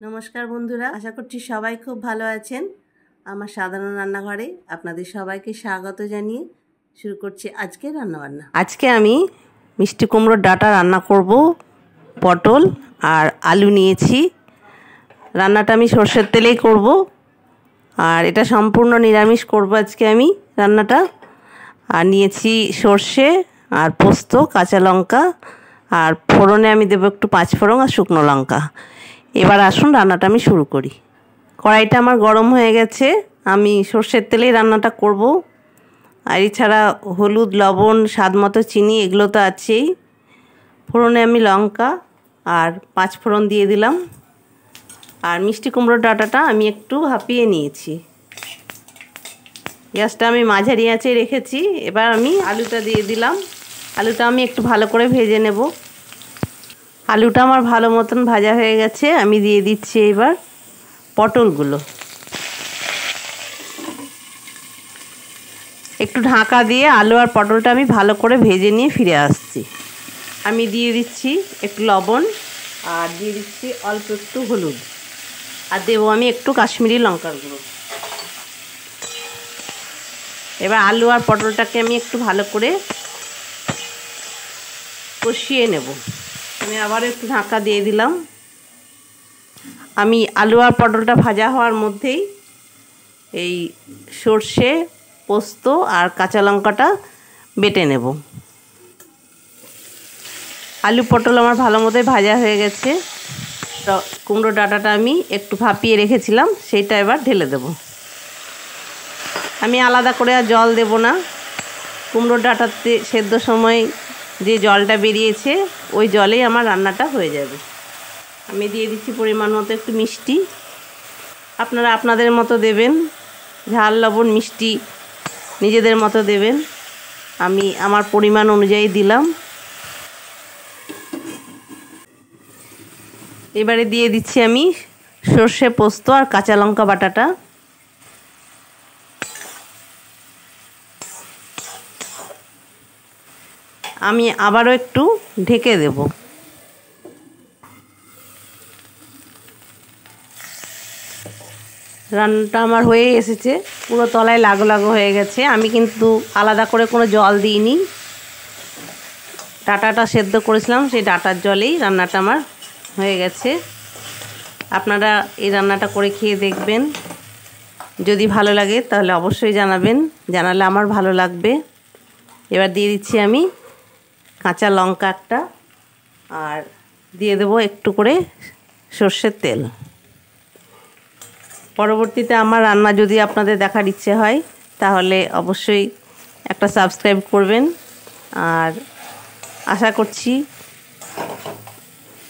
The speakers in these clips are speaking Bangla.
নমস্কার বন্ধুরা, আশা করছি সবাই খুব ভালো আছেন। আমার সাধারণ রান্নাঘরে আপনাদের সবাইকে স্বাগত জানিয়ে শুরু করছি আজকের রান্নাবান্না। আজকে আমি মিষ্টি কুমড়োর ডাঁটা রান্না করব। পটল আর আলু নিয়েছি। রান্নাটা আমি সর্ষের তেলেই করব, আর এটা সম্পূর্ণ নিরামিষ করব আজকে আমি রান্নাটা। আর নিয়েছি সর্ষে আর পোস্ত, কাঁচা লঙ্কা, আর ফোড়নে আমি দেবো একটু পাঁচফোড়ন আর শুকনো লঙ্কা। এবার আসুন রান্নাটা আমি শুরু করি। কড়াইটা আমার গরম হয়ে গেছে, আমি সর্ষের তেলেই রান্নাটা করব। আর এছাড়া হলুদ, লবণ, স্বাদ মতো চিনি, এগুলো তো আছেই। ফোড়নে আমি লঙ্কা আর পাঁচফোড়ন দিয়ে দিলাম। আর মিষ্টি কুমড়োর ডাঁটাটা আমি একটু ভাপিয়ে নিয়েছি। গ্যাসটা আমি মাঝারি আঁচে রেখেছি। এবার আমি আলুটা দিয়ে দিলাম। আলুটা আমি একটু ভালো করে ভেজে নেব। আলুটা আমার ভালো মতন ভাজা হয়ে গেছে। আমি দিয়ে দিচ্ছি এবার পটলগুলো। একটু ঢাকা দিয়ে আলু আর পটলটা আমি ভালো করে ভেজে নিয়ে ফিরে আসছি। আমি দিয়ে দিচ্ছি একটু লবণ, আর দিয়ে দিচ্ছি অল্প একটু হলুদ, আর দেবো আমি একটু কাশ্মীরি লঙ্কার গুঁড়ো। এবার আলু আর পটলটাকে আমি একটু ভালো করে কষিয়ে নেব। আমি আবার একটু ঢাকা দিয়ে দিলাম। আমি আলু আর পটলটা ভাজা হওয়ার মধ্যেই এই সর্ষে, পোস্ত আর কাঁচা লঙ্কাটা বেটে নেব। আলু পটল আমার ভালো মতোই ভাজা হয়ে গেছে। কুমড়ো ডাঁটাটা আমি একটু ভাপিয়ে রেখেছিলাম, সেইটা এবার ঢেলে দেব। আমি আলাদা করে আর জল দেব না। কুমড়ো ডাঁটাতে সেদ্ধ সময় যে জলটা বেরিয়েছে, ওই জলেই আমার রান্নাটা হয়ে যাবে। আমি দিয়ে দিচ্ছি পরিমাণ মতো একটু মিষ্টি। আপনারা আপনাদের মতো দেবেন, ঝাল, লবণ, মিষ্টি নিজেদের মতো দেবেন। আমি আমার পরিমাণ অনুযায়ী দিলাম। এবারে দিয়ে দিচ্ছি আমি সর্ষে, পোস্ত আর কাঁচা লঙ্কা বাটাটা। আমি আবারও একটু ঢেকে দেব। রান্নাটা আমার হয়ে এসেছে, পুরো তলায় লাগো লাগো হয়ে গেছে। আমি কিন্তু আলাদা করে কোনো জল দিইনি। ডাঁটাটা সেদ্ধ করেছিলাম, সেই ডাঁটার জলেই রান্নাটা আমার হয়ে গেছে। আপনারা এই রান্নাটা করে খেয়ে দেখবেন। যদি ভালো লাগে তাহলে অবশ্যই জানাবেন, জানালে আমার ভালো লাগবে। এবার দিয়ে দিচ্ছি আমি কাঁচা লঙ্কা একটা, আর দিয়ে দেবো একটু করে সর্ষের তেল। পরবর্তীতে আমার রান্না যদি আপনাদের দেখার ইচ্ছে হয় তাহলে অবশ্যই একটা সাবস্ক্রাইব করবেন। আর আশা করছি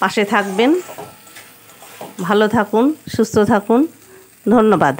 পাশে থাকবেন। ভালো থাকুন, সুস্থ থাকুন। ধন্যবাদ।